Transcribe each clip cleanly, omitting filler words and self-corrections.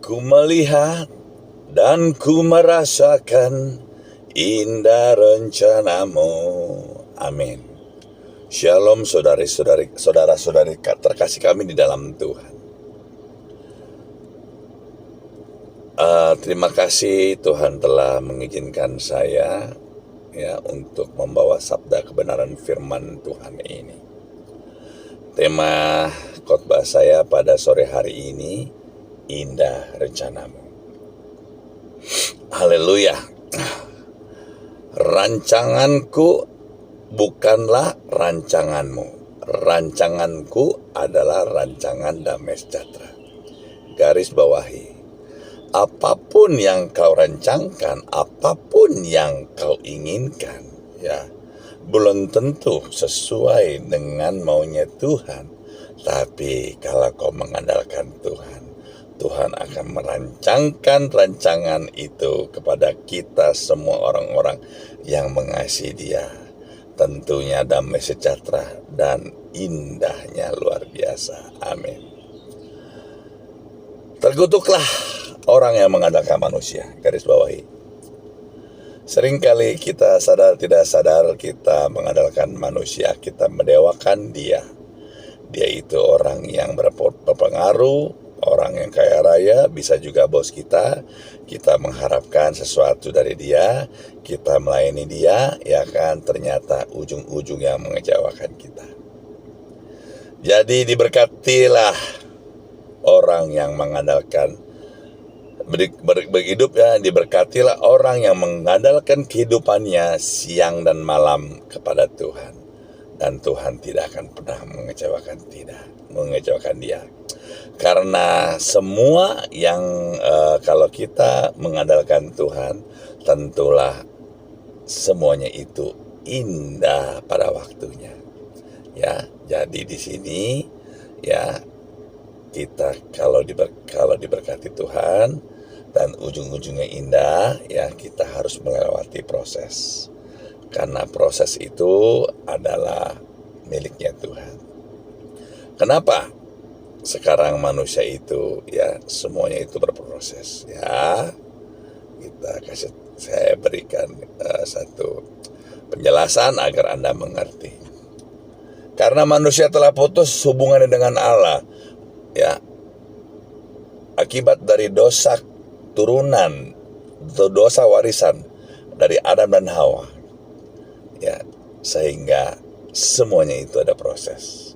Ku melihat dan ku merasakan indah rencanamu. Amin. Shalom saudara-saudari terkasih kami di dalam Tuhan. Terima kasih Tuhan telah mengizinkan saya untuk membawa sabda kebenaran firman Tuhan ini. Tema khotbah saya pada sore hari ini, indah rencanamu. Haleluya. Rancanganku bukanlah rancanganmu. Rancanganku adalah rancangan damai sejahtera. Garis bawahi. Apapun yang kau rancangkan, apapun yang kau inginkan, belum tentu sesuai dengan maunya Tuhan. Tapi kalau kau mengandalkan Tuhan, Tuhan akan merancangkan rancangan itu kepada kita semua orang-orang yang mengasihi Dia. Tentunya damai sejahtera dan indahnya luar biasa. Amin. Terkutuklah orang yang mengandalkan manusia. Garis bawahi. Seringkali kita sadar tidak sadar kita mengandalkan manusia, kita mendewakan dia. Dia itu orang yang berpengaruh, orang yang kaya raya, bisa juga bos kita. Kita mengharapkan sesuatu dari dia, kita melayani dia, ternyata ujung-ujung yang mengecewakan kita. Jadi diberkatilah orang yang mengandalkan berhidup, diberkatilah orang yang mengandalkan kehidupannya siang dan malam kepada Tuhan. Dan Tuhan tidak akan pernah mengecewakan dia. Karena semua yang kalau kita mengandalkan Tuhan, tentulah semuanya itu indah pada waktunya. Jadi di sini kita kalau diberkati Tuhan dan ujung-ujungnya indah, kita harus melewati proses. Karena proses itu adalah miliknya Tuhan. Kenapa? Sekarang manusia itu semuanya itu berproses. Saya berikan satu penjelasan agar Anda mengerti. Karena manusia telah putus hubungannya dengan Allah, akibat dari dosa turunan atau dosa warisan dari Adam dan Hawa, sehingga semuanya itu ada proses.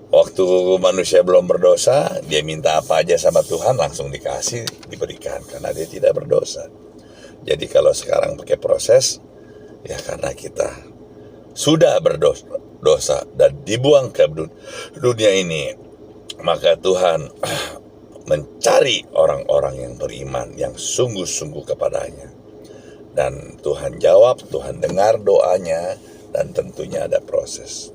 Waktu manusia belum berdosa, dia minta apa aja sama Tuhan langsung diberikan karena dia tidak berdosa. Jadi kalau sekarang pakai proses, karena kita sudah berdosa dan dibuang ke dunia ini, maka Tuhan mencari orang-orang yang beriman, yang sungguh-sungguh kepadanya. Dan Tuhan jawab, Tuhan dengar doanya, dan tentunya ada proses.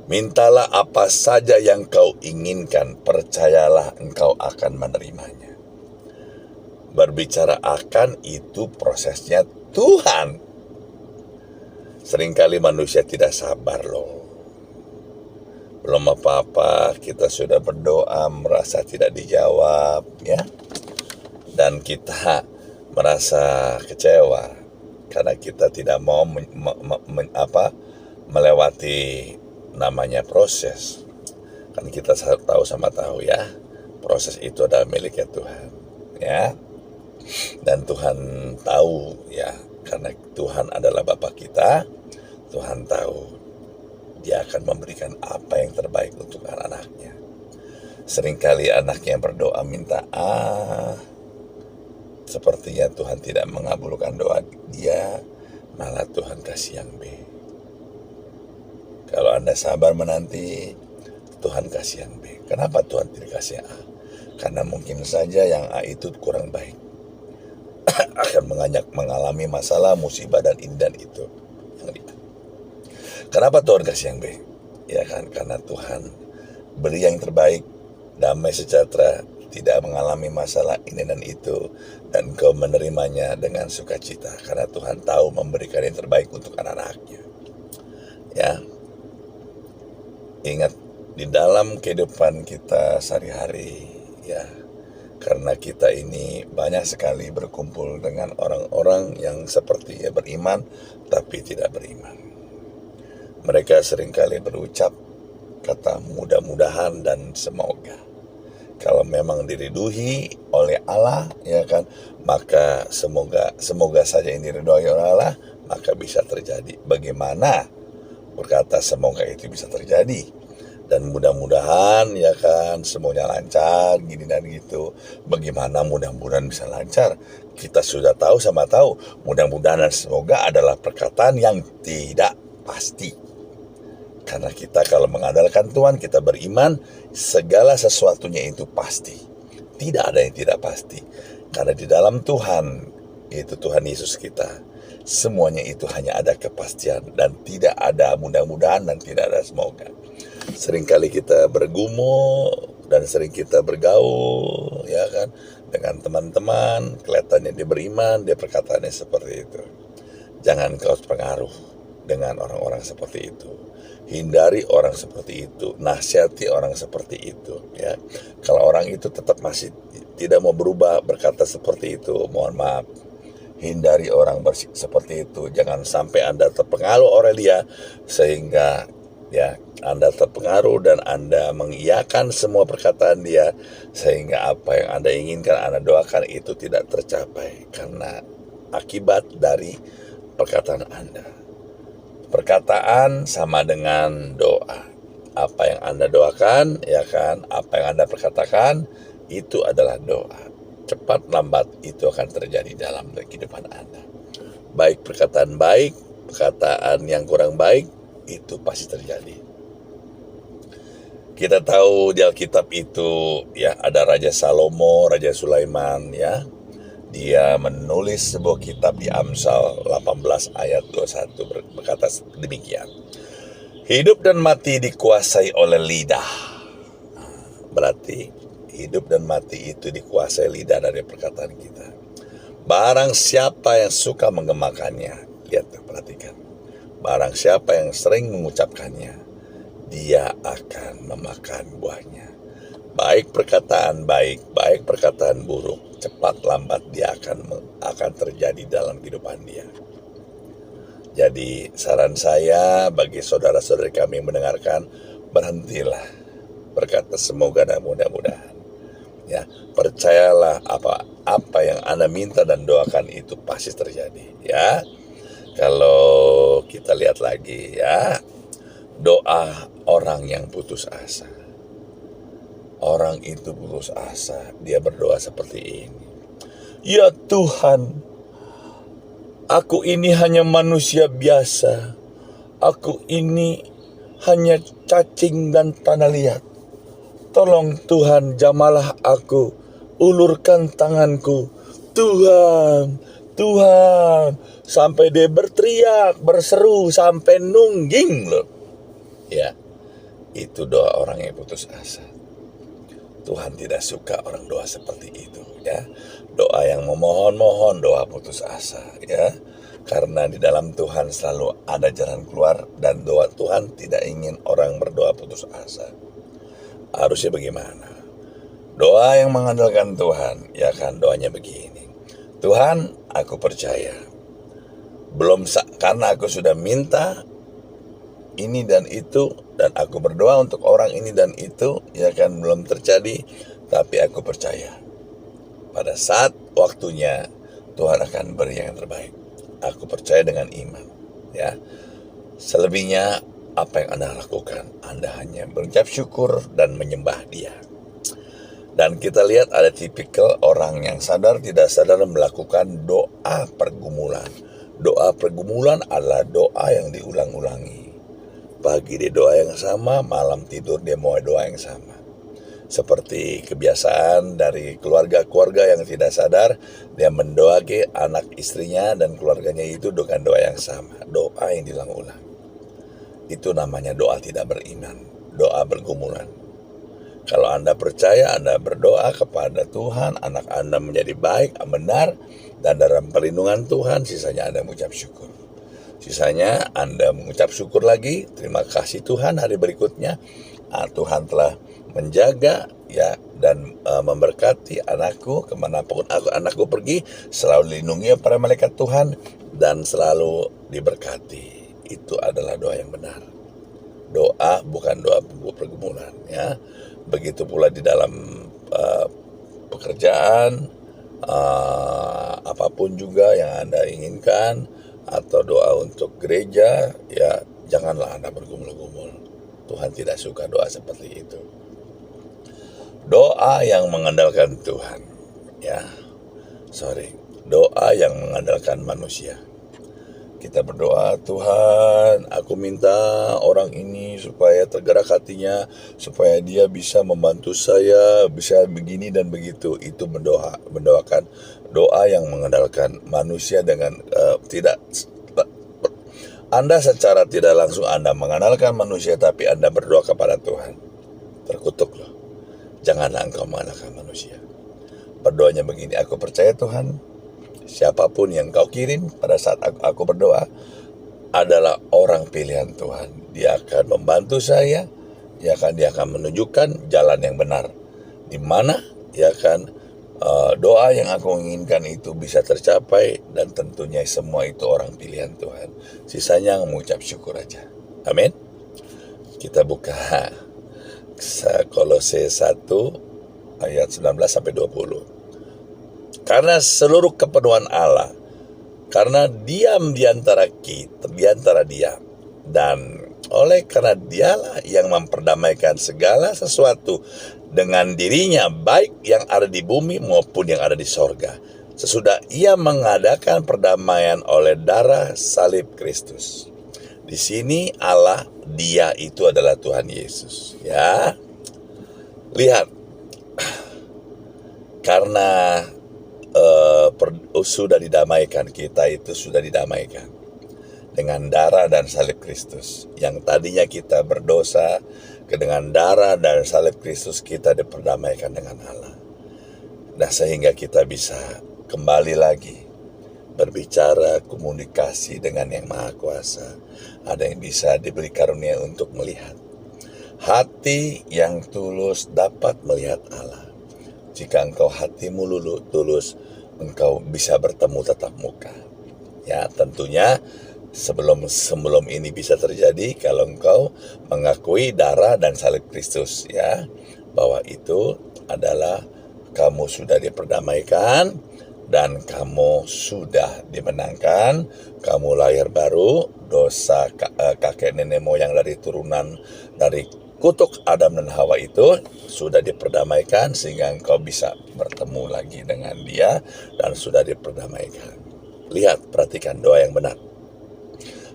Mintalah apa saja yang kau inginkan, percayalah engkau akan menerimanya. Berbicara akan itu prosesnya Tuhan. Seringkali manusia tidak sabar loh. Belum apa-apa kita sudah berdoa merasa tidak dijawab, dan kita merasa kecewa karena kita tidak mau melewati namanya proses. Kan kita tahu proses itu adalah miliknya Tuhan, dan Tuhan tahu, karena Tuhan adalah Bapa kita. Tuhan tahu Dia akan memberikan apa yang terbaik untuk anak-anaknya. Seringkali anaknya berdoa minta A, sepertinya Tuhan tidak mengabulkan doa dia, malah Tuhan kasih yang B. Kalau Anda sabar menanti, Tuhan kasih yang B. Kenapa Tuhan tidak kasih A? Karena mungkin saja yang A itu kurang baik. Akan mengalami masalah, musibah, dan ini dan itu. Kenapa Tuhan kasih yang B? Karena Tuhan beri yang terbaik, damai sejahtera, tidak mengalami masalah ini dan itu, dan kau menerimanya dengan sukacita. Karena Tuhan tahu memberikan yang terbaik untuk anak-anaknya. Ingat di dalam kehidupan kita sehari-hari, ya, karena kita ini banyak sekali berkumpul dengan orang-orang yang sepertinya beriman tapi tidak beriman. Mereka seringkali berucap kata mudah-mudahan dan semoga. Kalau memang diridui oleh Allah, ya kan, maka semoga saja ini diridui oleh Allah, maka bisa terjadi. Bagaimana berkata semoga itu bisa terjadi? Dan mudah-mudahan, ya kan, semuanya lancar, gini dan gitu. Bagaimana mudah-mudahan bisa lancar? Kita sudah tahu sama tahu, mudah-mudahan dan semoga adalah perkataan yang tidak pasti. Karena kita kalau mengandalkan Tuhan, kita beriman, segala sesuatunya itu pasti. Tidak ada yang tidak pasti. Karena di dalam Tuhan, itu Tuhan Yesus kita, semuanya itu hanya ada kepastian. Dan tidak ada mudah-mudahan dan tidak ada semoga. Seringkali kita bergumul dan sering kita bergaul, ya kan, dengan teman-teman, kelihatannya dia beriman, dia perkataannya seperti itu. Jangan kau terpengaruh dengan orang-orang seperti itu. Hindari orang seperti itu, nasihati orang seperti itu, ya. Kalau orang itu tetap masih tidak mau berubah, berkata seperti itu, mohon maaf. Hindari orang seperti itu. Jangan sampai Anda terpengaruh oleh dia sehingga, ya, Anda terpengaruh dan Anda mengiyakan semua perkataan dia, sehingga apa yang Anda inginkan, Anda doakan itu tidak tercapai karena akibat dari perkataan Anda. Perkataan sama dengan doa. Apa yang Anda doakan, ya kan, apa yang Anda perkatakan, itu adalah doa. Cepat lambat itu akan terjadi dalam kehidupan Anda. Baik perkataan baik, perkataan yang kurang baik, itu pasti terjadi. Kita tahu di Alkitab itu, ya, ada Raja Salomo, Raja Sulaiman, ya. Dia menulis sebuah kitab di Amsal 18 ayat 21 berkata demikian. Hidup dan mati dikuasai oleh lidah. Berarti hidup dan mati itu dikuasai lidah dari perkataan kita. Barang siapa yang suka menggemakannya, lihat, perhatikan. Barang siapa yang sering mengucapkannya, dia akan memakan buahnya. Baik perkataan baik, baik perkataan buruk, cepat lambat dia akan terjadi dalam kehidupan dia. Jadi saran saya bagi saudara-saudari kami yang mendengarkan, berhentilah berkata semoga dan mudah-mudahan. Ya, percayalah apa yang Anda minta dan doakan itu pasti terjadi, ya. Kalau kita lihat lagi, ya, doa orang yang putus asa. Orang itu putus asa, dia berdoa seperti ini. Ya Tuhan, aku ini hanya manusia biasa. Aku ini hanya cacing dan tanah liat. Tolong Tuhan, jamalah aku, ulurkan tanganku. Tuhan, Tuhan, sampai dia berteriak, berseru, sampai nungging loh. Ya, itu doa orang yang putus asa. Tuhan tidak suka orang doa seperti itu, ya. Doa yang memohon-mohon, doa putus asa, ya. Karena di dalam Tuhan selalu ada jalan keluar, dan doa Tuhan tidak ingin orang berdoa putus asa. Harusnya bagaimana? Doa yang mengandalkan Tuhan, ya kan, doanya begini. Tuhan, aku percaya. Karena aku sudah minta ini dan itu, dan aku berdoa untuk orang ini dan itu, ya kan, belum terjadi, tapi aku percaya pada saat waktunya Tuhan akan beri yang terbaik. Aku percaya dengan iman, ya. Selebihnya apa yang Anda lakukan, Anda hanya berucap syukur dan menyembah Dia. Dan kita lihat ada tipikal orang yang sadar tidak sadar melakukan doa pergumulan. Doa pergumulan adalah doa yang diulang-ulangi. Pagi dia doa yang sama, malam tidur dia mau doa yang sama. Seperti kebiasaan dari keluarga-keluarga yang tidak sadar, dia mendoakan anak istrinya dan keluarganya itu dengan doa yang sama. Doa yang diulang-ulang. Itu namanya doa tidak beriman, doa bergumulan. Kalau Anda percaya, Anda berdoa kepada Tuhan, anak Anda menjadi baik, benar, dan dalam perlindungan Tuhan, sisanya Anda mengucap syukur. Sisanya Anda mengucap syukur lagi, terima kasih Tuhan hari berikutnya, Tuhan telah menjaga ya dan memberkati anakku kemanapun anakku pergi, selalu dilindungi para malaikat Tuhan dan selalu diberkati. Itu adalah doa yang benar. Doa bukan doa pergumulan ya. Begitu pula di dalam pekerjaan, apapun juga yang Anda inginkan, atau doa untuk gereja, ya janganlah Anda bergumul-gumul. Tuhan tidak suka doa seperti itu. Doa yang mengandalkan Tuhan, doa yang mengandalkan manusia. Kita berdoa, Tuhan, aku minta orang ini supaya tergerak hatinya, supaya dia bisa membantu saya, bisa begini dan begitu. Itu mendoakan doa yang mengandalkan manusia dengan tidak. Anda secara tidak langsung Anda mengandalkan manusia, tapi Anda berdoa kepada Tuhan. Terkutuk loh. Janganlah engkau mengandalkan manusia. Berdoanya begini, aku percaya Tuhan, siapapun yang kau kirim pada saat aku berdoa adalah orang pilihan Tuhan. Dia akan membantu saya, dia akan menunjukkan jalan yang benar, di mana dia akan doa yang aku inginkan itu bisa tercapai, dan tentunya semua itu orang pilihan Tuhan. Sisanya mengucap syukur aja. Amin. Kita buka Kolose 1 ayat 19 sampai 20. Karena seluruh kepenuhan Allah, karena diam di antara kita, di antara Dia, dan oleh karena Dialah yang memperdamaikan segala sesuatu dengan dirinya, baik yang ada di bumi maupun yang ada di sorga, sesudah Ia mengadakan perdamaian oleh darah salib Kristus. Di sini Allah, Dia itu adalah Tuhan Yesus. Ya, lihat, karena sudah didamaikan, kita itu sudah didamaikan dengan darah dan salib Kristus. Yang tadinya kita berdosa, dengan darah dan salib Kristus kita diperdamaikan dengan Allah. Nah, sehingga kita bisa kembali lagi berbicara, komunikasi dengan Yang Maha Kuasa. Ada yang bisa diberi karunia untuk melihat. Hati yang tulus dapat melihat Allah. Jika engkau hatimu tulus, engkau bisa bertemu tatap muka. Ya, tentunya sebelum ini bisa terjadi kalau engkau mengakui darah dan salib Kristus, ya, bahwa itu adalah kamu sudah diperdamaikan dan kamu sudah dimenangkan, kamu lahir baru, dosa kakek nenek moyang dari turunan dari kutuk Adam dan Hawa itu sudah diperdamaikan sehingga engkau bisa bertemu lagi dengan Dia dan sudah diperdamaikan. Lihat, perhatikan doa yang benar.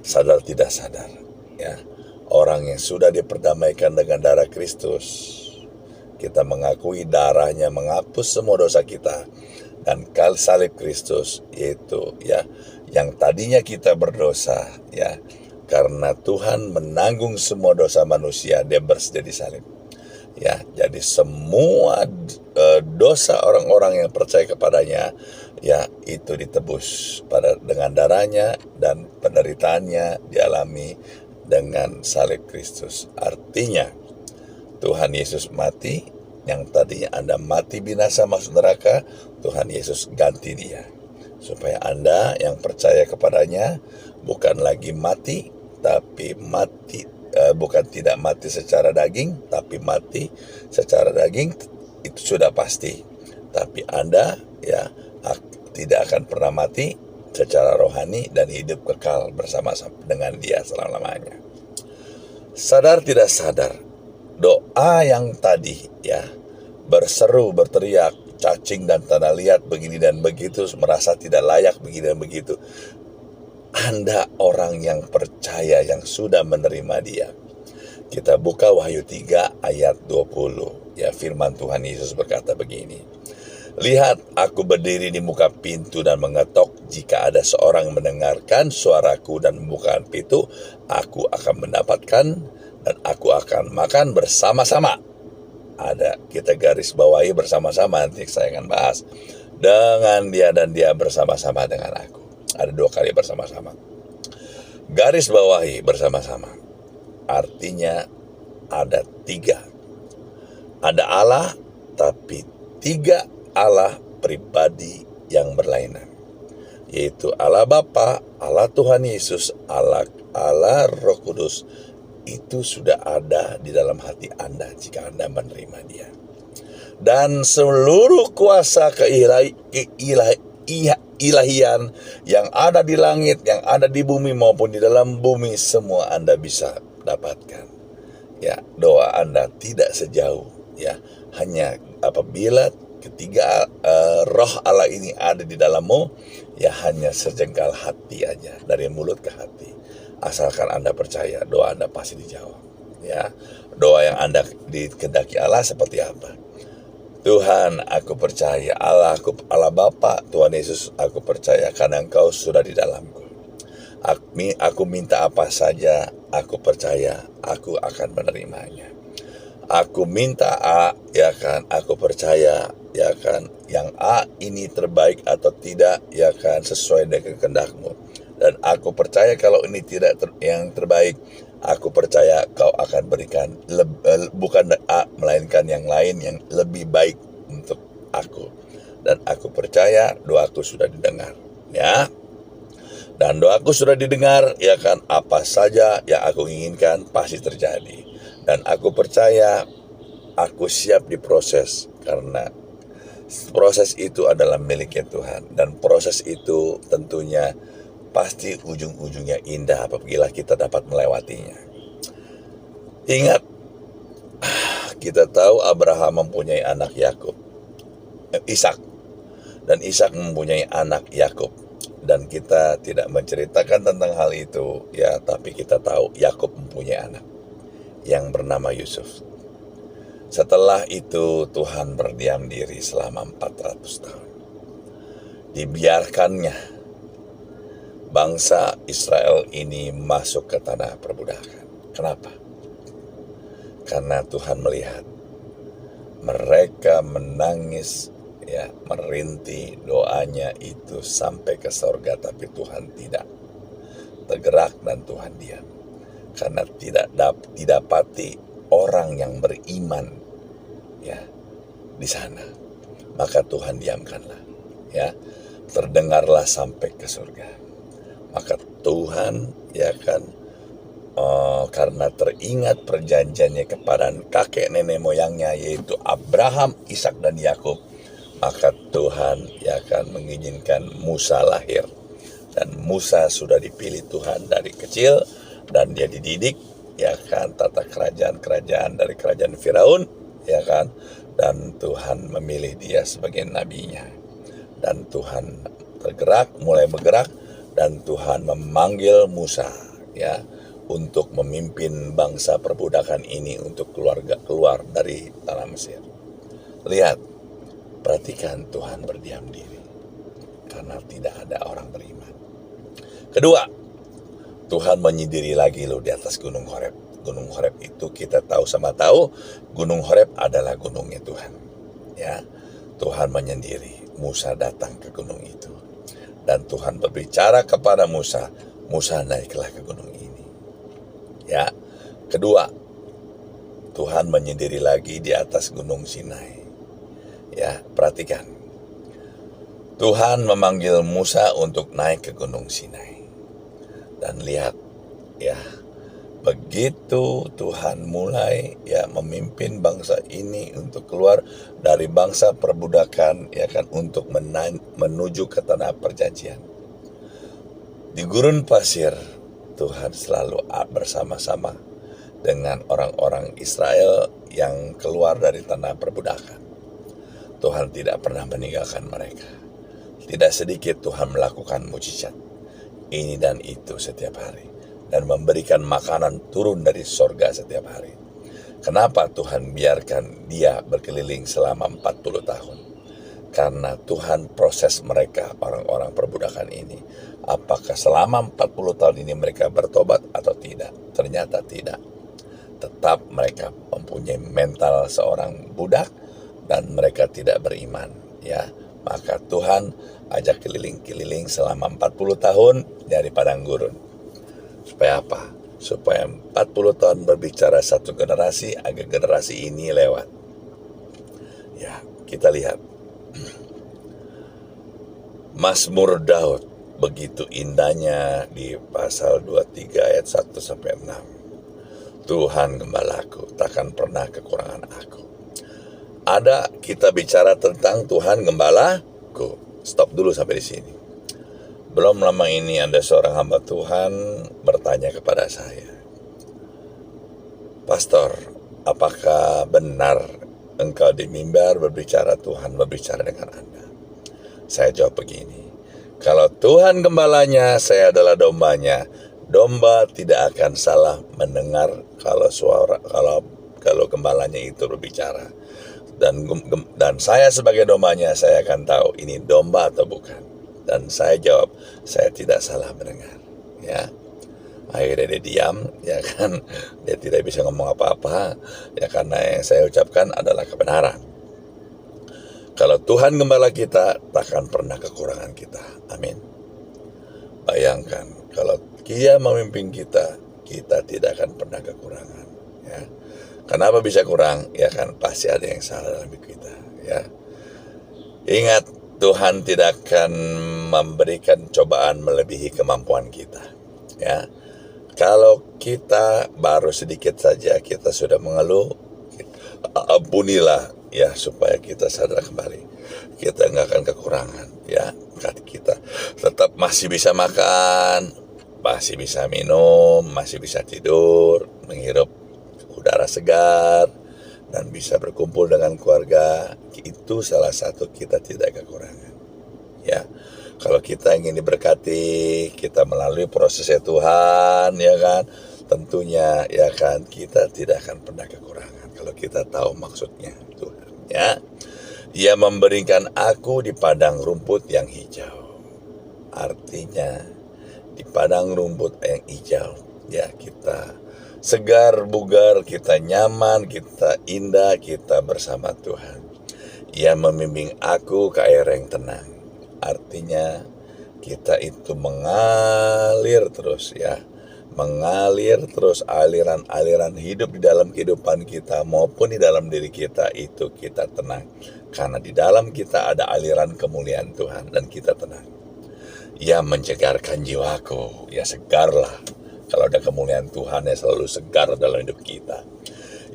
Sadar tidak sadar, ya. Orang yang sudah diperdamaikan dengan darah Kristus, kita mengakui darahnya menghapus semua dosa kita, dan salib Kristus yaitu ya yang tadinya kita berdosa, ya. Karena Tuhan menanggung semua dosa manusia, Dia bersedia disalib. Ya, jadi semua dosa orang-orang yang percaya kepadanya, ya, itu ditebus dengan darahnya, dan penderitaannya dialami dengan salib Kristus. Artinya Tuhan Yesus mati, yang tadinya Anda mati binasa masuk neraka, Tuhan Yesus ganti Dia, supaya Anda yang percaya kepadanya bukan lagi mati, tapi mati bukan tidak mati secara daging, tapi mati secara daging itu sudah pasti. Tapi Anda ya tidak akan pernah mati secara rohani dan hidup kekal bersama-sama dengan Dia selama-lamanya. Sadar tidak sadar, doa yang tadi ya berseru, berteriak, cacing dan tanah liat begini dan begitu, merasa tidak layak begini dan begitu. Anda orang yang percaya, yang sudah menerima Dia. Kita buka Wahyu 3 ayat 20. Ya, firman Tuhan Yesus berkata begini. Lihat, aku berdiri di muka pintu dan mengetok. Jika ada seorang mendengarkan suaraku dan membukakan pintu, aku akan mendapatkan dan aku akan makan bersama-sama. Ada, kita garis bawahi bersama-sama, nanti saya akan bahas. Dengan dia dan dia bersama-sama dengan aku. Ada 2 kali bersama-sama. Garis bawahi bersama-sama. Artinya ada tiga. Ada Allah, tapi tiga Allah pribadi yang berlainan, yaitu Allah Bapa, Allah Tuhan Yesus, Allah Roh Kudus. Itu sudah ada di dalam hati Anda jika Anda menerima Dia. Dan seluruh kuasa ilahian yang ada di langit, yang ada di bumi maupun di dalam bumi, semua Anda bisa dapatkan. Ya, doa Anda tidak sejauh, ya, hanya apabila ketiga roh Allah ini ada di dalammu, ya hanya sejengkal hati aja, dari mulut ke hati. Asalkan Anda percaya, doa Anda pasti dijawab. Ya, doa yang Anda dikehendaki Allah seperti apa? Tuhan, aku percaya, Allah Bapa, Tuhan Yesus, aku percaya karena Engkau sudah di dalamku. Aku minta apa saja, aku percaya, aku akan menerimanya. Aku minta A, ya kan, aku percaya, ya kan, yang A ini terbaik atau tidak, ya kan, sesuai dengan kehendak-Mu. Dan aku percaya kalau ini tidak yang terbaik, aku percaya Kau akan berikan bukan A, melainkan yang lain yang lebih baik untuk aku. Dan aku percaya doaku sudah didengar, ya. Dan doaku sudah didengar, ya kan, apa saja yang aku inginkan pasti terjadi. Dan aku percaya aku siap diproses, karena proses itu adalah miliknya Tuhan. Dan proses itu tentunya pasti ujung-ujungnya indah apabila kita dapat melewatinya. Ingat, kita tahu Abraham mempunyai anak Ishak, dan Ishak mempunyai anak Yakub. Dan kita tidak menceritakan tentang hal itu, ya, tapi kita tahu Yakub mempunyai anak yang bernama Yusuf. Setelah itu Tuhan berdiam diri selama 400 tahun. Dibiarkannya bangsa Israel ini masuk ke tanah perbudakan. Kenapa? Karena Tuhan melihat mereka menangis, ya, merintih doanya itu sampai ke sorga, tapi Tuhan tidak tergerak dan Tuhan diam. Karena tidak didapati orang yang beriman, ya, di sana, maka Tuhan diamkanlah, ya, terdengarlah sampai ke surga. Maka Tuhan, ya kan, karena teringat perjanjiannya kepada kakek nenek moyangnya, yaitu Abraham, Ishak dan Yakub, maka Tuhan, ya kan, mengizinkan Musa lahir. Dan Musa sudah dipilih Tuhan dari kecil, dan dia dididik, ya kan, tata kerajaan dari kerajaan Firaun, ya kan, dan Tuhan memilih dia sebagai nabinya. Dan Tuhan mulai bergerak, dan Tuhan memanggil Musa, ya, untuk memimpin bangsa perbudakan ini untuk keluar dari tanah Mesir. Lihat, perhatikan, Tuhan berdiam diri karena tidak ada orang beriman. Kedua, Tuhan menyendiri lagi loh di atas Gunung Horeb. Gunung Horeb itu kita tahu, Gunung Horeb adalah gunungnya Tuhan. Ya, Tuhan menyendiri. Musa datang ke gunung itu. Dan Tuhan berbicara kepada Musa, Musa naiklah ke gunung ini. Ya, kedua, Tuhan menyendiri lagi di atas Gunung Sinai. Ya, perhatikan. Tuhan memanggil Musa untuk naik ke Gunung Sinai. Dan lihat, ya, begitu Tuhan mulai, ya, memimpin bangsa ini untuk keluar dari bangsa perbudakan, ya kan, untuk menuju ke tanah perjanjian. Di gurun pasir, Tuhan selalu bersama-sama dengan orang-orang Israel yang keluar dari tanah perbudakan. Tuhan tidak pernah meninggalkan mereka. Tidak sedikit Tuhan melakukan mujizat ini dan itu setiap hari, dan memberikan makanan turun dari sorga setiap hari. Kenapa Tuhan biarkan dia berkeliling selama 40 tahun? Karena Tuhan proses mereka, orang-orang perbudakan ini. Apakah selama 40 tahun ini mereka bertobat atau tidak? Ternyata tidak. Tetap mereka mempunyai mental seorang budak dan mereka tidak beriman, ya. Maka Tuhan ajak keliling-keliling selama 40 tahun dari padang gurun. Supaya apa? supaya 40 tahun berbicara satu generasi agar generasi ini lewat. Ya, kita lihat Mazmur Daud begitu indahnya di pasal 23 ayat 1 sampai 6. Tuhan gembalaku, takkan pernah kekurangan aku. Ada kita bicara tentang Tuhan gembalaku. Stop dulu sampai di sini. Belum lama ini ada seorang hamba Tuhan bertanya kepada saya, "Pastor, apakah benar engkau di mimbar berbicara Tuhan berbicara dengan Anda?" Saya jawab begini, kalau Tuhan gembalanya, saya adalah dombanya. Domba tidak akan salah mendengar kalau gembalanya itu berbicara. Dan saya sebagai dombanya, saya akan tahu ini domba atau bukan. Dan saya jawab, saya tidak salah mendengar. Ya, akhirnya dia diam, ya kan? Dia tidak bisa ngomong apa-apa, ya karena yang saya ucapkan adalah kebenaran. Kalau Tuhan gembala kita, takkan pernah kekurangan kita. Amin. Bayangkan, kalau Dia memimpin kita, kita tidak akan pernah kekurangan. Ya. Kenapa bisa kurang? Ya kan pasti ada yang salah dalam hidup kita. Ya. Ingat, Tuhan tidak akan memberikan cobaan melebihi kemampuan kita. Ya. Kalau kita baru sedikit saja kita sudah mengeluh, ampunilah ya supaya kita sadar kembali. Kita nggak akan kekurangan. Ya, kita tetap masih bisa makan, masih bisa minum, masih bisa tidur, menghirup udara segar, dan bisa berkumpul dengan keluarga. Itu salah satu kita tidak kekurangan. Ya, kalau kita ingin diberkati, kita melalui prosesnya Tuhan, ya kan, tentunya ya kan kita tidak akan pernah kekurangan. Kalau kita tahu maksudnya Tuhan, ya, Ia memberikan aku di padang rumput yang hijau. Artinya di padang rumput yang hijau, ya kita segar bugar, kita nyaman, kita indah, kita bersama Tuhan. Ia membimbing aku ke air yang tenang. Artinya kita itu mengalir terus ya. Mengalir terus aliran-aliran hidup di dalam kehidupan kita maupun di dalam diri kita itu kita tenang. Karena di dalam kita ada aliran kemuliaan Tuhan dan kita tenang. Ia mencegarkan jiwaku, ya segarlah. Kalau ada kemuliaan Tuhan ya selalu segar dalam hidup kita.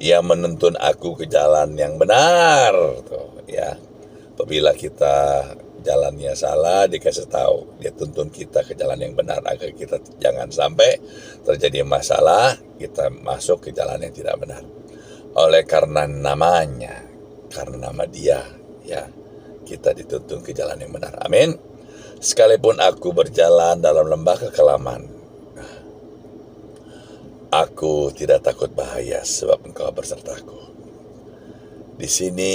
Ia menuntun aku ke jalan yang benar, tuh, ya. Apabila kita jalannya salah, dikasih tahu, dia tuntun kita ke jalan yang benar agar kita jangan sampai terjadi masalah, kita masuk ke jalan yang tidak benar. Oleh karena namanya, karena nama Dia, ya, kita dituntun ke jalan yang benar. Amin. Sekalipun aku berjalan dalam lembah kekelaman, aku tidak takut bahaya sebab Engkau bersertaku. Di sini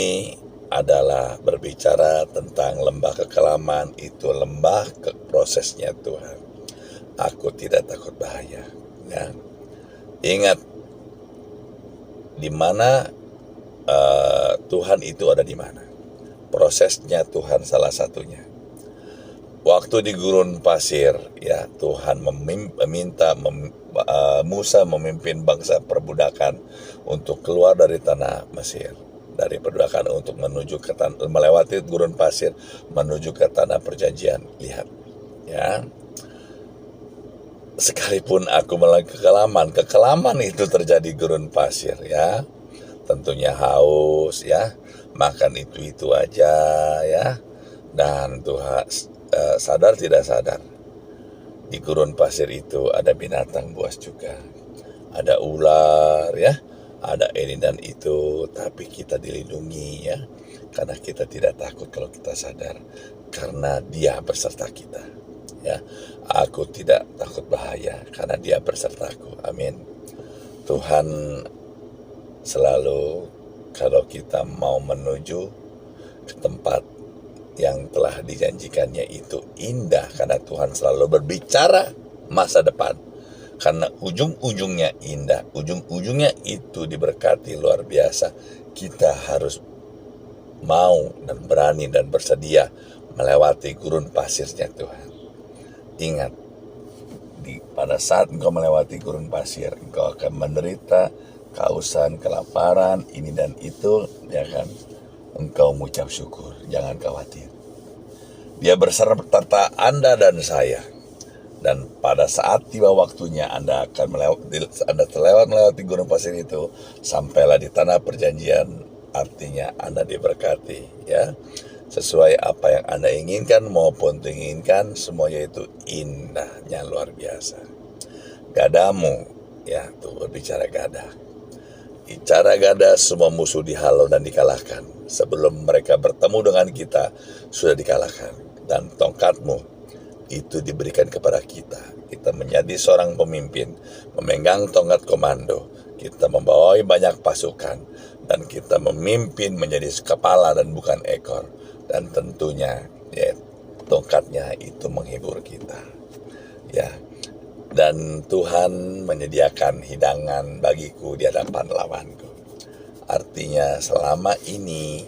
adalah berbicara tentang lembah kekelaman, itu lembah prosesnya Tuhan. Aku tidak takut bahaya. Ya. Ingat, di mana Tuhan itu ada di mana? Prosesnya Tuhan salah satunya. Waktu di gurun pasir, ya Tuhan meminta Musa memimpin bangsa perbudakan untuk keluar dari tanah Mesir, dari perbudakan untuk menuju ke melewati gurun pasir menuju ke tanah perjanjian. Lihat, ya. Sekalipun aku melalui kekelaman itu terjadi gurun pasir, ya. Tentunya haus, ya. Makan itu aja, ya. Dan Tuhan sadar tidak sadar, di gurun pasir itu ada binatang buas juga, ada ular, ya, ada ini dan itu, tapi kita dilindungi, ya, karena kita tidak takut kalau kita sadar, karena Dia berserta kita, ya. Aku tidak takut bahaya karena Dia bersertaku. Amin. Tuhan selalu, kalau kita mau menuju ke tempat yang telah dijanjikannya itu indah, karena Tuhan selalu berbicara masa depan, karena ujung-ujungnya indah, ujung-ujungnya itu diberkati luar biasa. Kita harus mau dan berani dan bersedia melewati gurun pasirnya Tuhan. Ingat, pada saat engkau melewati gurun pasir, engkau akan menderita kehausan, kelaparan, ini dan itu, ya kan? Engkau mengucap syukur, jangan khawatir. Dia berserta Anda dan saya. Dan pada saat tiba waktunya Anda akan melewati gunung pasir itu, sampailah di tanah perjanjian, artinya Anda diberkati, ya. Sesuai apa yang Anda inginkan maupun diinginkan, semuanya itu indahnya luar biasa. Gadamu, ya, tuh berbicara gada. Bicara gada, semua musuh dihalau dan dikalahkan. Sebelum mereka bertemu dengan kita, sudah dikalahkan. Dan tongkatmu itu diberikan kepada kita. Kita menjadi seorang pemimpin, memegang tongkat komando. Kita membawai banyak pasukan, dan kita memimpin menjadi kepala dan bukan ekor. Dan tentunya, ya, tongkatnya itu menghibur kita. Ya, dan Tuhan menyediakan hidangan bagiku di hadapan lawanku. Artinya selama ini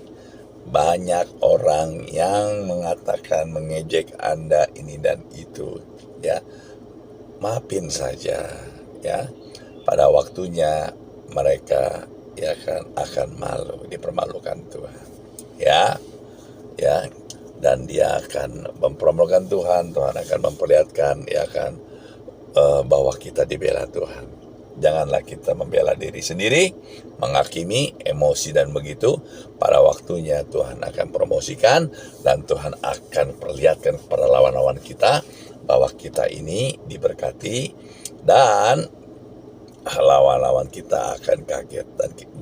banyak orang yang mengatakan, mengejek Anda ini dan itu, ya. Maafin saja, ya. Pada waktunya mereka, ya kan, akan malu, dipermalukan Tuhan, ya, ya. Dan dia akan mempromosikan Tuhan, Tuhan akan memperlihatkan, ya kan, bahwa kita dibela Tuhan. Janganlah kita membela diri sendiri, menghakimi, emosi dan begitu. Pada waktunya Tuhan akan promosikan, dan Tuhan akan perlihatkan kepada lawan-lawan kita bahwa kita ini diberkati, dan lawan-lawan kita akan kaget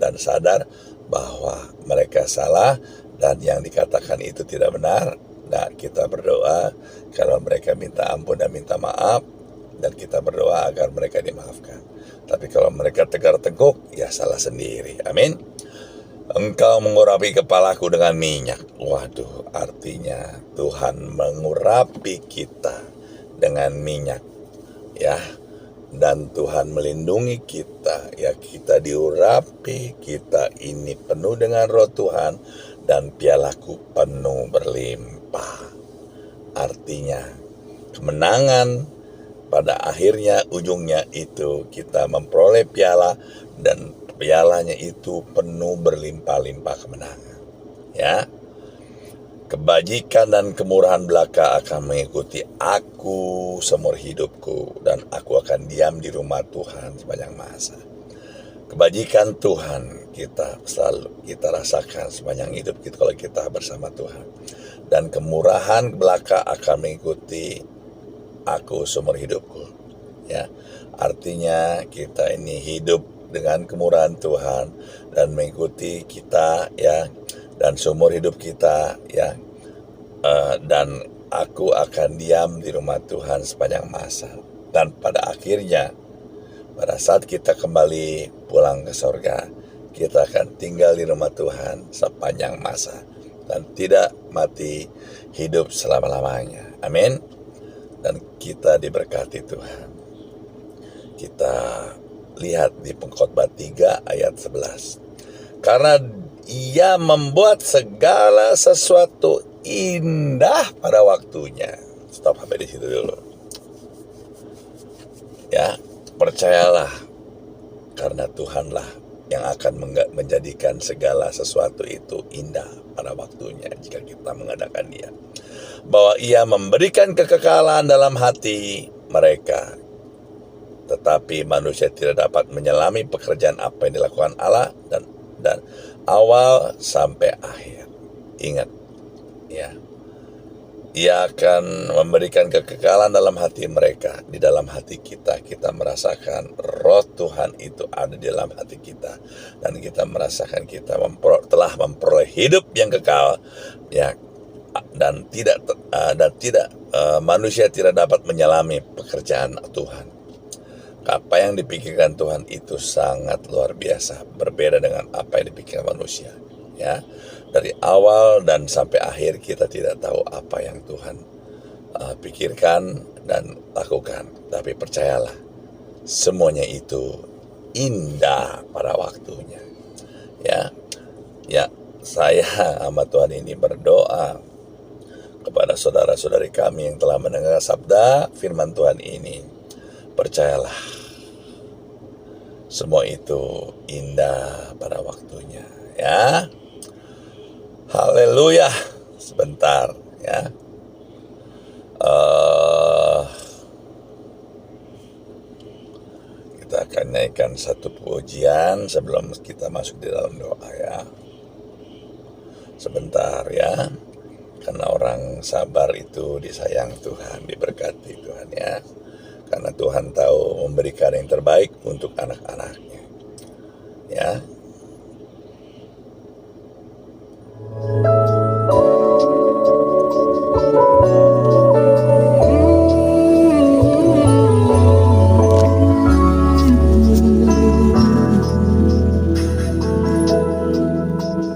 dan sadar bahwa mereka salah dan yang dikatakan itu tidak benar. Nah, kita berdoa kalau mereka minta ampun dan minta maaf, dan kita berdoa agar mereka dimaafkan. Tapi kalau mereka tegar teguk, ya salah sendiri. Amin. Engkau mengurapi kepalaku dengan minyak. Waduh, artinya Tuhan mengurapi kita dengan minyak, ya. Dan Tuhan melindungi kita, ya. Kita diurapi, kita ini penuh dengan roh Tuhan, dan pialaku penuh berlimpah. Artinya kemenangan pada akhirnya, ujungnya itu kita memperoleh piala, dan pialanya itu penuh berlimpah-limpah kemenangan, ya. Kebajikan dan kemurahan belaka akan mengikuti aku seumur hidupku, dan aku akan diam di rumah Tuhan sepanjang masa. Kebajikan Tuhan kita rasakan sepanjang hidup kita kalau kita bersama Tuhan, dan kemurahan belaka akan mengikuti aku seumur hidupku, ya. Artinya kita ini hidup dengan kemurahan Tuhan dan mengikuti kita, ya, dan seumur hidup kita, ya. Dan aku akan diam di rumah Tuhan sepanjang masa, dan pada akhirnya pada saat kita kembali pulang ke sorga, kita akan tinggal di rumah Tuhan sepanjang masa dan tidak mati, hidup selama-lamanya. Amin. Dan kita diberkati Tuhan. Kita lihat di Pengkhotbah 3 ayat 11. Karena Ia membuat segala sesuatu indah pada waktunya. Stop sampai di situ dulu. Ya, percayalah, karena Tuhanlah yang akan menjadikan segala sesuatu itu indah pada waktunya jika kita mengadakan Dia. Bahwa Ia memberikan kekekalan dalam hati mereka, tetapi manusia tidak dapat menyelami pekerjaan apa yang dilakukan Allah dan awal sampai akhir. Ingat, ya, Ia akan memberikan kekekalan dalam hati mereka. Di dalam hati kita, kita merasakan roh Tuhan itu ada di dalam hati kita, dan kita merasakan kita telah memperoleh hidup yang kekal, ya. Dan manusia tidak dapat menyelami pekerjaan Tuhan. Apa yang dipikirkan Tuhan itu sangat luar biasa, berbeda dengan apa yang dipikirkan manusia, ya. Dari awal dan sampai akhir kita tidak tahu apa yang Tuhan pikirkan dan lakukan. Tapi percayalah, semuanya itu indah pada waktunya, ya. Ya, saya sama Tuhan ini berdoa kepada saudara-saudari kami yang telah mendengar sabda firman Tuhan ini. Percayalah, semua itu indah pada waktunya, ya. Haleluya. Sebentar, ya. Kita akan naikkan satu pujian sebelum kita masuk di dalam doa, ya. Sebentar, ya. Karena orang sabar itu disayang Tuhan, diberkati Tuhan, ya. Karena Tuhan tahu memberikan yang terbaik untuk anak-anaknya, ya.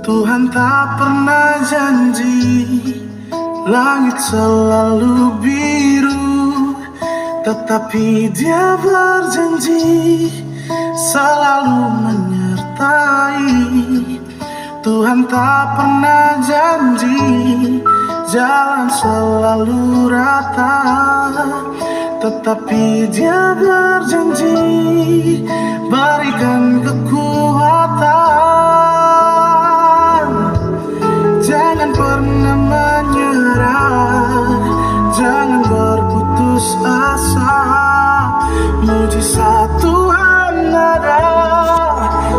Tuhan tak pernah janji langit selalu biru, tetapi Dia berjanji selalu menyertai. Tuhan tak pernah janji jalan selalu rata, tetapi Dia berjanji berikan kekuatan. Jangan pernah menyerah, jangan berputus asa. Mujizat Tuhan ada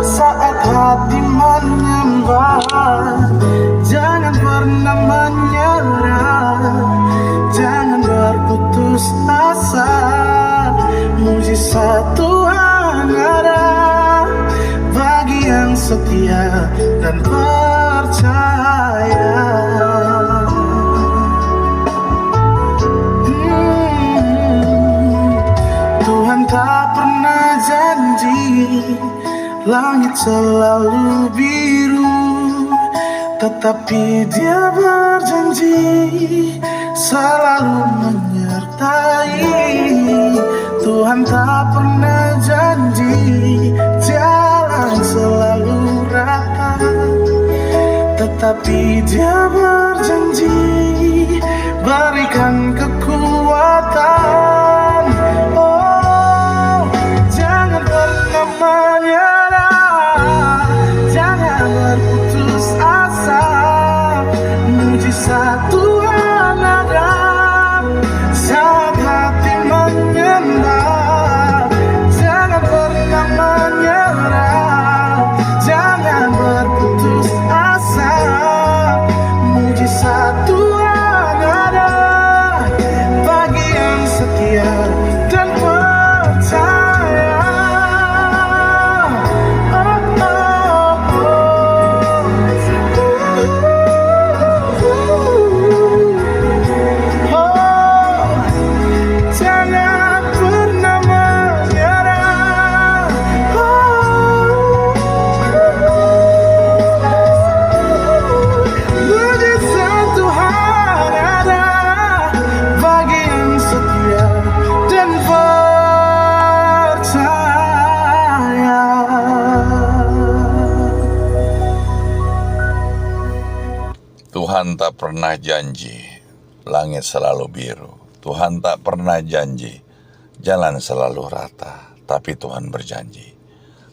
saat hati menyembah. Jangan pernah menyerah, jangan berputus asa. Mujizat Tuhan ada bagi yang setia dan percaya. Tuhan tak pernah janji langit selalu biru, tetapi Dia berjanji selalu menyertai. Tuhan tak pernah janji jalan selalu rata, tetapi Dia berjanji berikan kekuatan. Oh, jangan pernah menyerah, jangan berputus asa. Mujizat Tuhan ada saat hati menyembah. Jangan pernah menyerah, jangan berputus asa. Mujizat Tuhan ada bagi yang setia dan percaya. Jangan pernah menyerah. Mujizat Tuhan ada bagi yang setia dan percaya. Tuhan tak pernah janji langit selalu biru. Tuhan tak pernah janji jalan selalu rata, tapi Tuhan berjanji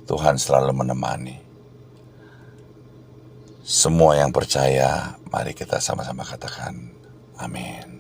Tuhan selalu menemani. Semua yang percaya, mari kita sama-sama katakan amin.